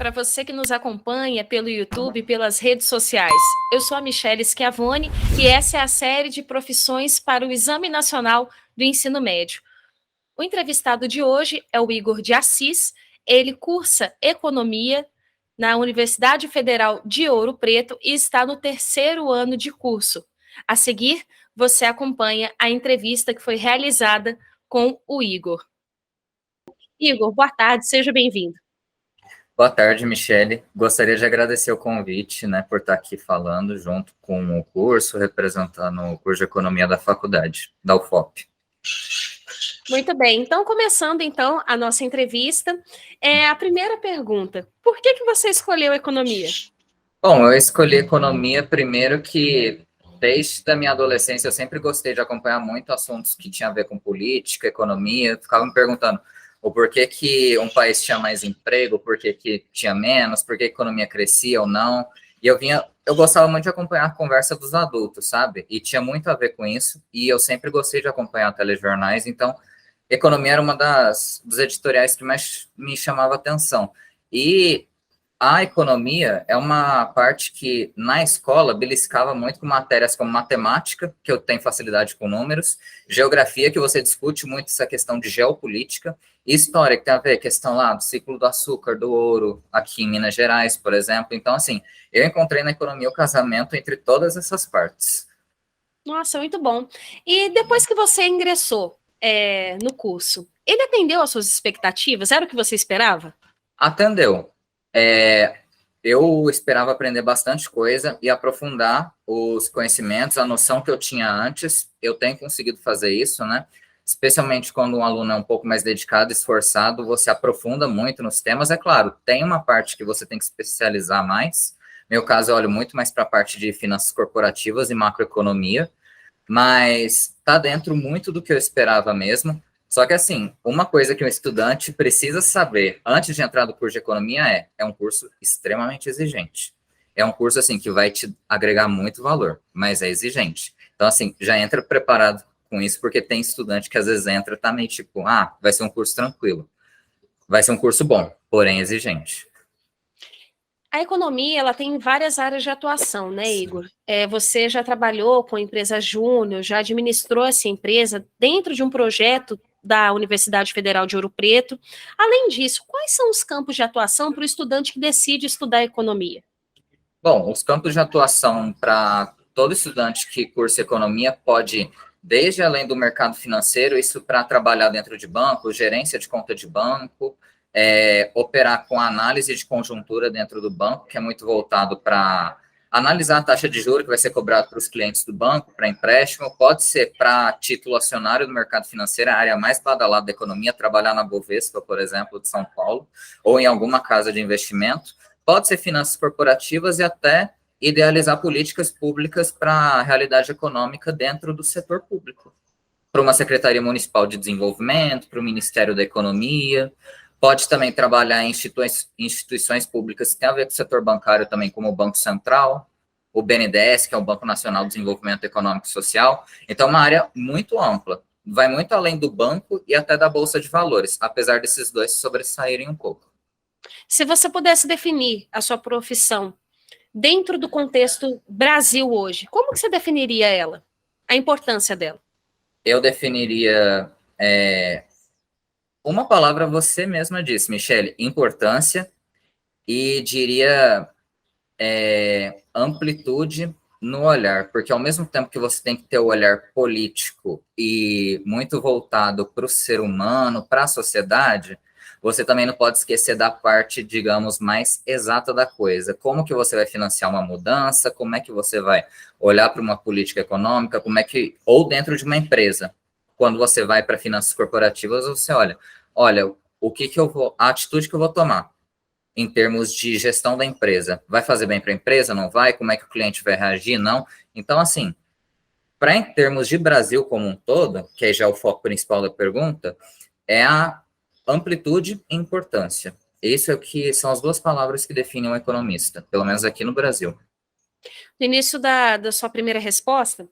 para você que nos acompanha pelo YouTube e pelas redes sociais. Eu sou a Michele Schiavone e essa é a série de profissões para o Exame Nacional do Ensino Médio. O entrevistado de hoje é o Igor de Assis. Ele cursa Economia na Universidade Federal de Ouro Preto e está no 3º ano de curso. A seguir, você acompanha a entrevista que foi realizada com o Igor. Igor, boa tarde, seja bem-vindo. Boa tarde, Michele. Gostaria de agradecer o convite, por estar aqui falando junto com o curso, representando o curso de Economia da faculdade, da UFOP. Muito bem, então começando a nossa entrevista, a primeira pergunta, por que você escolheu Economia? Bom, eu escolhi Economia primeiro que, desde a minha adolescência, eu sempre gostei de acompanhar muito assuntos que tinham a ver com política, economia, ficava me perguntando o porquê que um país tinha mais emprego, por que tinha menos, por que a economia crescia ou não, e eu gostava muito de acompanhar a conversa dos adultos, sabe? E tinha muito a ver com isso, e eu sempre gostei de acompanhar telejornais, então economia era uma dos editoriais que mais me chamava atenção. E a economia é uma parte que, na escola, beliscava muito com matérias como matemática, que eu tenho facilidade com números, geografia, que você discute muito essa questão de geopolítica, e história, que tem a ver questão lá do ciclo do açúcar, do ouro, aqui em Minas Gerais, por exemplo. Então, assim, eu encontrei na economia o casamento entre todas essas partes. Nossa, muito bom. E depois que você ingressou no curso, ele atendeu às suas expectativas? Era o que você esperava? Atendeu. Eu esperava aprender bastante coisa e aprofundar os conhecimentos, a noção que eu tinha antes. Eu tenho conseguido fazer isso, Especialmente quando um aluno é um pouco mais dedicado, esforçado, você aprofunda muito nos temas. É claro, tem uma parte que você tem que especializar mais. No meu caso, eu olho muito mais para a parte de finanças corporativas e macroeconomia, mas está dentro muito do que eu esperava mesmo. Só que, assim, uma coisa que um estudante precisa saber antes de entrar no curso de economia é um curso extremamente exigente. É um curso, assim, que vai te agregar muito valor, mas é exigente. Então, assim, já entra preparado com isso, porque tem estudante que às vezes entra, tá meio tipo, vai ser um curso tranquilo. Vai ser um curso bom, porém exigente. A economia, ela tem várias áreas de atuação, né, Igor? Você já trabalhou com empresa júnior, já administrou essa empresa dentro de um projeto da Universidade Federal de Ouro Preto. Além disso, quais são os campos de atuação para o estudante que decide estudar economia? Bom, os campos de atuação para todo estudante que cursa economia pode, desde além do mercado financeiro, isso para trabalhar dentro de banco, gerência de conta de banco, operar com análise de conjuntura dentro do banco, que é muito voltado para analisar a taxa de juros que vai ser cobrada para os clientes do banco, para empréstimo, pode ser para título acionário do mercado financeiro, a área mais badalada da economia, trabalhar na Bovespa, por exemplo, de São Paulo, ou em alguma casa de investimento. Pode ser finanças corporativas e até idealizar políticas públicas para a realidade econômica dentro do setor público. Para uma Secretaria Municipal de Desenvolvimento, para o Ministério da Economia. Pode também trabalhar em instituições públicas que têm a ver com o setor bancário também, como o Banco Central, o BNDES, que é o Banco Nacional de Desenvolvimento Econômico e Social. Então, é uma área muito ampla. Vai muito além do banco e até da Bolsa de Valores, apesar desses dois sobressaírem um pouco. Se você pudesse definir a sua profissão dentro do contexto Brasil hoje, como que você definiria ela? A importância dela? Eu definiria uma palavra, você mesma disse, Michele, importância, e diria amplitude no olhar, porque ao mesmo tempo que você tem que ter o olhar político e muito voltado para o ser humano, para a sociedade, você também não pode esquecer da parte, digamos, mais exata da coisa. Como que você vai financiar uma mudança, como é que você vai olhar para uma política econômica, ou dentro de uma empresa, quando você vai para finanças corporativas, você olha, a atitude que eu vou tomar em termos de gestão da empresa. Vai fazer bem para a empresa? Não vai? Como é que o cliente vai reagir? Não. Então, assim, para em termos de Brasil como um todo, que é já o foco principal da pergunta, é a amplitude e importância. Isso é o que são as duas palavras que definem um economista, pelo menos aqui no Brasil. No início da sua primeira resposta,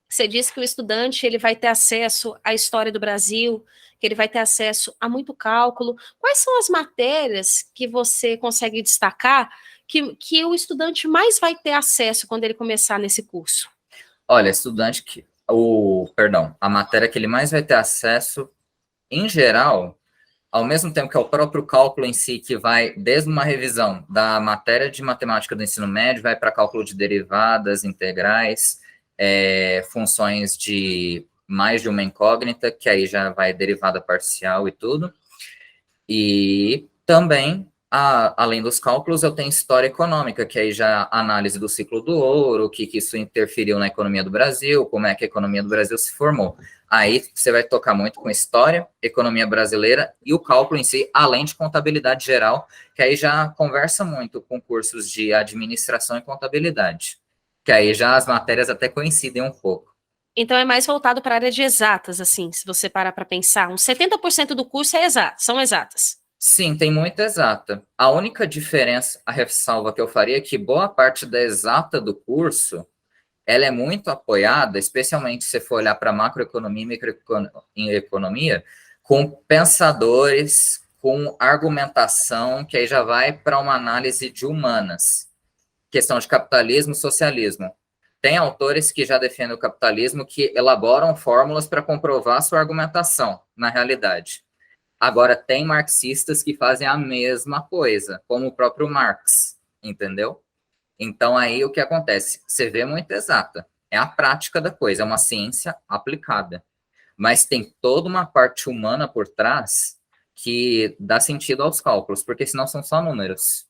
Você disse que o estudante ele vai ter acesso à história do Brasil, que ele vai ter acesso a muito cálculo. Quais são as matérias que você consegue destacar que o estudante mais vai ter acesso quando ele começar nesse curso? Olha, a matéria que ele mais vai ter acesso, em geral, ao mesmo tempo que é o próprio cálculo em si, que vai desde uma revisão da matéria de matemática do ensino médio, vai para cálculo de derivadas, integrais, funções de mais de uma incógnita, que aí já vai derivada parcial e tudo. E também, além dos cálculos, eu tenho história econômica, que aí já análise do ciclo do ouro, o que isso interferiu na economia do Brasil, como é que a economia do Brasil se formou. Aí você vai tocar muito com história, economia brasileira e o cálculo em si, além de contabilidade geral, que aí já conversa muito com cursos de administração e contabilidade, que aí já as matérias até coincidem um pouco. Então é mais voltado para a área de exatas, assim, se você parar para pensar. Uns 70% do curso são exatas. Sim, tem muita exata. A única diferença, a ressalva que eu faria é que boa parte da exata do curso, ela é muito apoiada, especialmente se você for olhar para macroeconomia e microeconomia, com pensadores, com argumentação, que aí já vai para uma análise de humanas. Questão de capitalismo e socialismo. Tem autores que já defendem o capitalismo que elaboram fórmulas para comprovar sua argumentação, na realidade. Agora, tem marxistas que fazem a mesma coisa, como o próprio Marx, entendeu? Então, aí o que acontece? Você vê muito exata. É a prática da coisa, é uma ciência aplicada. Mas tem toda uma parte humana por trás que dá sentido aos cálculos, porque senão são só números.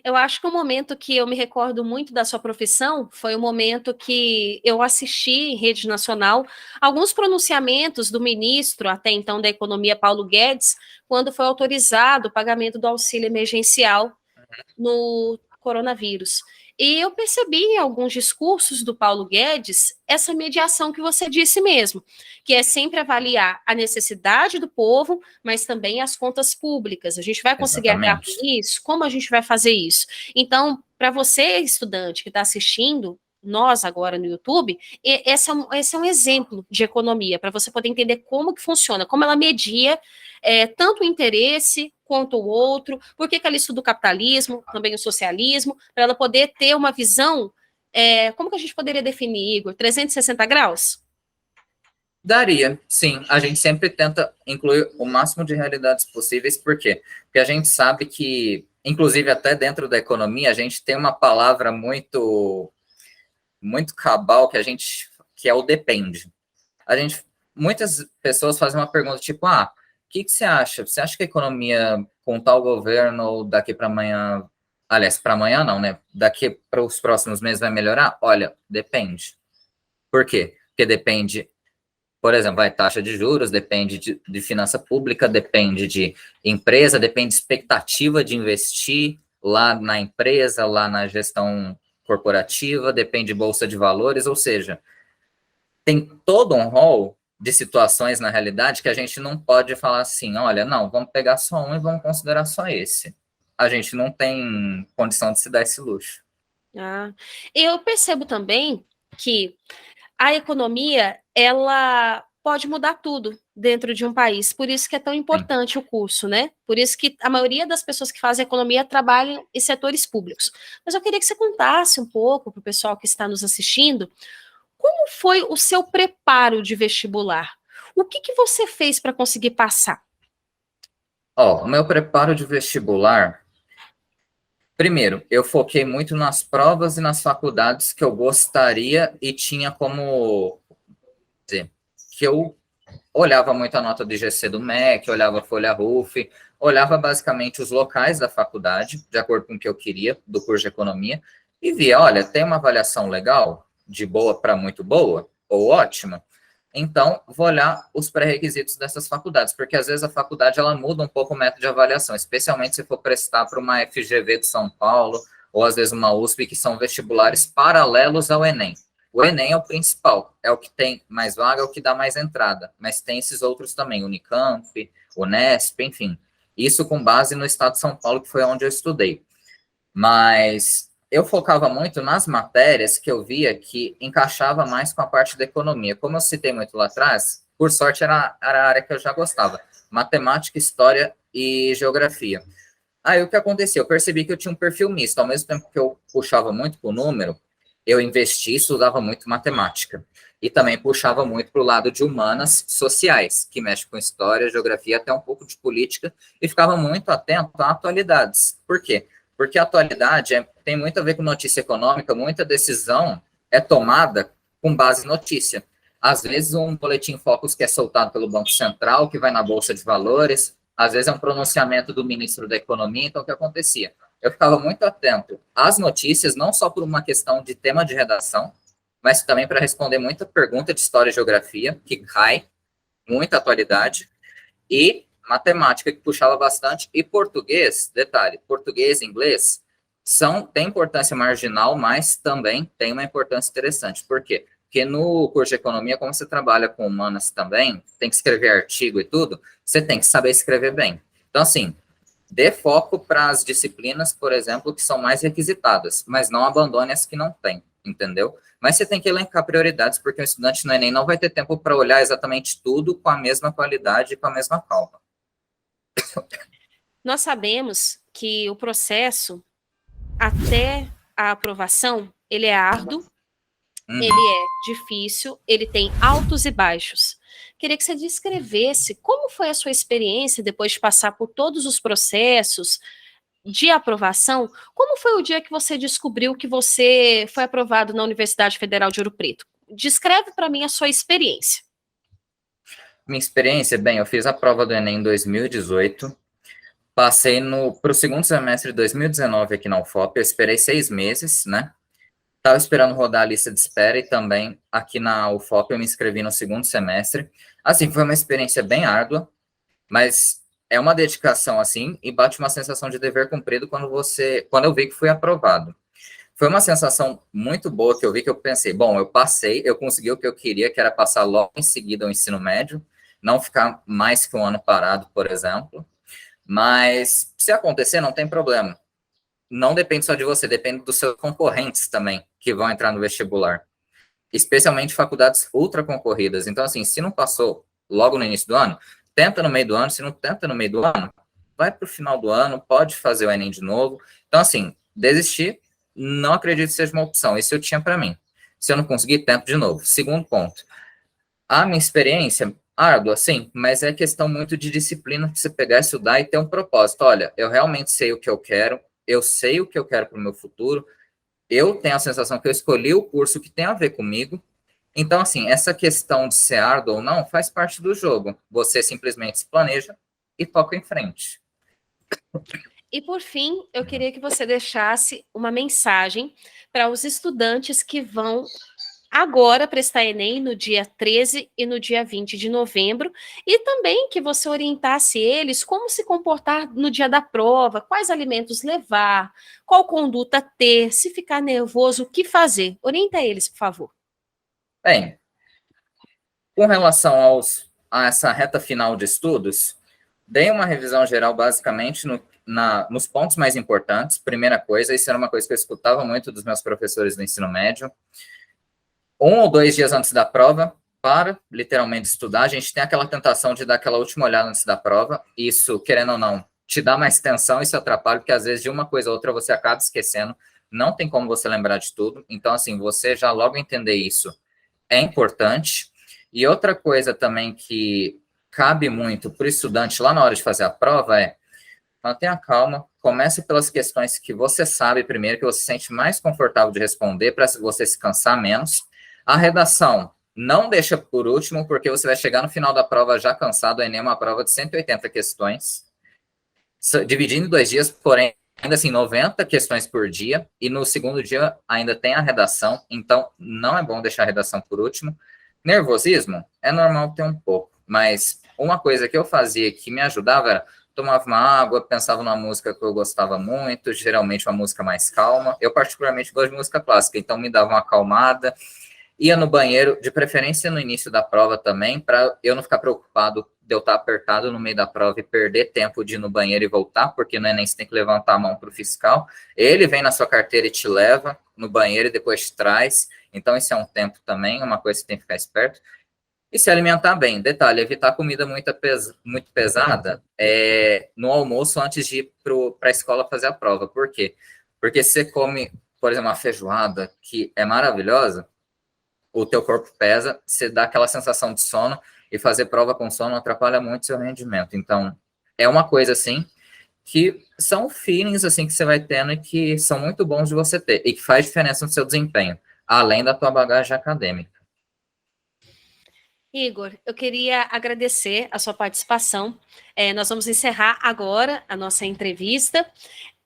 Eu acho que o momento que eu me recordo muito da sua profissão foi o momento que eu assisti em rede nacional alguns pronunciamentos do ministro, até então da Economia, Paulo Guedes, quando foi autorizado o pagamento do auxílio emergencial no coronavírus. E eu percebi em alguns discursos do Paulo Guedes essa mediação que você disse mesmo, que é sempre avaliar a necessidade do povo, mas também as contas públicas. A gente vai conseguir arcar Exatamente. com isso? Como a gente vai fazer isso? Então, para você, estudante que está assistindo, nós agora no YouTube, esse é um exemplo de economia, para você poder entender como que funciona, como ela media tanto o interesse quanto o outro, por que ela estuda o capitalismo, também o socialismo, para ela poder ter uma visão, como que a gente poderia definir, Igor? 360 graus? Daria, sim. A gente sempre tenta incluir o máximo de realidades possíveis, por quê? Porque a gente sabe que, inclusive até dentro da economia, a gente tem uma palavra muito cabal que é o depende. Muitas pessoas fazem uma pergunta tipo, o que você acha? Você acha que a economia com tal governo ou daqui para amanhã, aliás, para amanhã não, né? Daqui para os próximos meses vai melhorar? Olha, depende. Por quê? Porque depende, por exemplo, taxa de juros, depende de finança pública, depende de empresa, depende de expectativa de investir lá na empresa, lá na gestão corporativa, depende de bolsa de valores, ou seja, tem todo um rol de situações na realidade que a gente não pode falar assim, olha, não, vamos pegar só um e vamos considerar só esse. A gente não tem condição de se dar esse luxo. Eu percebo também que a economia, ela pode mudar tudo dentro de um país, por isso que é tão Sim. importante o curso, né? Por isso que a maioria das pessoas que fazem economia trabalham em setores públicos. Mas eu queria que você contasse um pouco para o pessoal que está nos assistindo, como foi o seu preparo de vestibular? O que você fez para conseguir passar? O meu preparo de vestibular, primeiro, eu foquei muito nas provas e nas faculdades que eu gostaria e tinha como dizer, que eu olhava muito a nota do IGC do MEC, olhava a folha RUF, olhava basicamente os locais da faculdade, de acordo com o que eu queria, do curso de economia, e via, olha, tem uma avaliação legal, de boa para muito boa, ou ótima, então vou olhar os pré-requisitos dessas faculdades, porque às vezes a faculdade ela muda um pouco o método de avaliação, especialmente se for prestar para uma FGV de São Paulo, ou às vezes uma USP, que são vestibulares paralelos ao Enem. O Enem é o principal, é o que tem mais vaga, é o que dá mais entrada, mas tem esses outros também, Unicamp, Unesp, enfim. Isso com base no estado de São Paulo, que foi onde eu estudei. Mas eu focava muito nas matérias que eu via que encaixava mais com a parte da economia. Como eu citei muito lá atrás, por sorte era a área que eu já gostava, matemática, história e geografia. Aí o que aconteceu? Eu percebi que eu tinha um perfil misto. Ao mesmo tempo que eu puxava muito para o número, eu investi e estudava muito matemática. E também puxava muito para o lado de humanas sociais, que mexe com história, geografia, até um pouco de política, e ficava muito atento a atualidades. Por quê? Porque a atualidade tem muito a ver com notícia econômica, muita decisão é tomada com base em notícia. Às vezes, um boletim Focus que é soltado pelo Banco Central, que vai na Bolsa de Valores, às vezes é um pronunciamento do ministro da Economia. Então, o que acontecia? Eu ficava muito atento às notícias, não só por uma questão de tema de redação, mas também para responder muita pergunta de história e geografia, que cai, muita atualidade, e matemática, que puxava bastante, e português, detalhe, português e inglês têm importância marginal, mas também tem uma importância interessante. Por quê? Porque no curso de economia, como você trabalha com humanas também, tem que escrever artigo e tudo, você tem que saber escrever bem. Então, assim, dê foco para as disciplinas, por exemplo, que são mais requisitadas, mas não abandone as que não têm, entendeu? Mas você tem que elencar prioridades, porque o estudante no Enem não vai ter tempo para olhar exatamente tudo com a mesma qualidade e com a mesma calma. Nós sabemos que o processo até a aprovação, ele é árduo, ele é difícil, ele tem altos e baixos. Queria que você descrevesse como foi a sua experiência depois de passar por todos os processos de aprovação. Como foi o dia que você descobriu que você foi aprovado na Universidade Federal de Ouro Preto? Descreve para mim a sua experiência. Minha experiência, bem, eu fiz a prova do Enem em 2018, passei para o segundo semestre de 2019 aqui na UFOP, eu esperei 6 meses, né? Estava esperando rodar a lista de espera e também aqui na UFOP eu me inscrevi no segundo semestre. Assim, foi uma experiência bem árdua, mas é uma dedicação assim e bate uma sensação de dever cumprido quando eu vi que fui aprovado. Foi uma sensação muito boa que eu vi, que eu pensei, bom, eu passei, eu consegui o que eu queria, que era passar logo em seguida o ensino médio, não ficar mais que um ano parado, por exemplo. Mas se acontecer, não tem problema. Não depende só de você, depende dos seus concorrentes também, que vão entrar no vestibular. Especialmente faculdades ultra concorridas. Então, assim, se não passou logo no início do ano, tenta no meio do ano. Se não tenta no meio do ano, vai para o final do ano, pode fazer o Enem de novo. Então, assim, desistir, não acredito que seja uma opção. Isso eu tinha para mim. Se eu não conseguir, tento de novo. Segundo ponto, a minha experiência, árdua, sim, mas é questão muito de disciplina, de você pegar, estudar e ter um propósito. Olha, eu realmente sei o que eu quero, eu sei o que eu quero para o meu futuro, eu tenho a sensação que eu escolhi o curso que tem a ver comigo. Então, assim, essa questão de ser árduo ou não faz parte do jogo. Você simplesmente se planeja e toca em frente. E por fim, eu queria que você deixasse uma mensagem para os estudantes que vão agora prestar Enem no dia 13 e no dia 20 de novembro, e também que você orientasse eles como se comportar no dia da prova, quais alimentos levar, qual conduta ter, se ficar nervoso, o que fazer. Orienta eles, por favor. Bem, com relação a essa reta final de estudos, dei uma revisão geral basicamente nos pontos mais importantes. Primeira coisa, isso era uma coisa que eu escutava muito dos meus professores do ensino médio. 1 ou 2 dias antes da prova, para literalmente estudar. A gente tem aquela tentação de dar aquela última olhada antes da prova. Isso, querendo ou não, te dá mais tensão, isso atrapalha, porque às vezes de uma coisa ou outra você acaba esquecendo. Não tem como você lembrar de tudo. Então, assim, você já logo entender isso é importante. E outra coisa também que cabe muito para o estudante lá na hora de fazer a prova é: mantenha calma, comece pelas questões que você sabe primeiro, que você se sente mais confortável de responder, para você se cansar menos. A redação, não deixa por último, porque você vai chegar no final da prova já cansado. O Enem é uma prova de 180 questões, dividindo em 2 dias, porém, ainda assim, 90 questões por dia, e no segundo dia ainda tem a redação, então não é bom deixar a redação por último. Nervosismo, é normal ter um pouco, mas uma coisa que eu fazia que me ajudava era: tomava uma água, pensava numa música que eu gostava muito, geralmente uma música mais calma. Eu particularmente gosto de música clássica, então me dava uma acalmada, ia no banheiro, de preferência no início da prova também, para eu não ficar preocupado de eu estar apertado no meio da prova e perder tempo de ir no banheiro e voltar, porque no Enem você tem que levantar a mão para o fiscal. Ele vem na sua carteira e te leva no banheiro e depois te traz. Então, esse é um tempo também, uma coisa que você tem que ficar esperto. E se alimentar bem. Detalhe, evitar comida muito pesada no almoço antes de ir para a escola fazer a prova. Por quê? Porque se você come, por exemplo, uma feijoada, que é maravilhosa, o teu corpo pesa, você dá aquela sensação de sono, e fazer prova com sono atrapalha muito seu rendimento. Então, é uma coisa assim, que são feelings assim que você vai tendo e que são muito bons de você ter, e que faz diferença no seu desempenho, além da tua bagagem acadêmica. Igor, eu queria agradecer a sua participação. Nós vamos encerrar agora a nossa entrevista.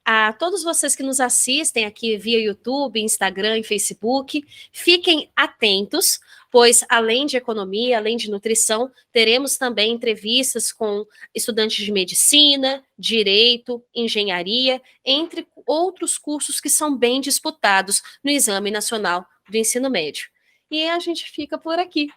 A todos vocês que nos assistem aqui via YouTube, Instagram e Facebook, fiquem atentos, pois além de economia, além de nutrição, teremos também entrevistas com estudantes de medicina, direito, engenharia, entre outros cursos que são bem disputados no Exame Nacional do Ensino Médio. E a gente fica por aqui.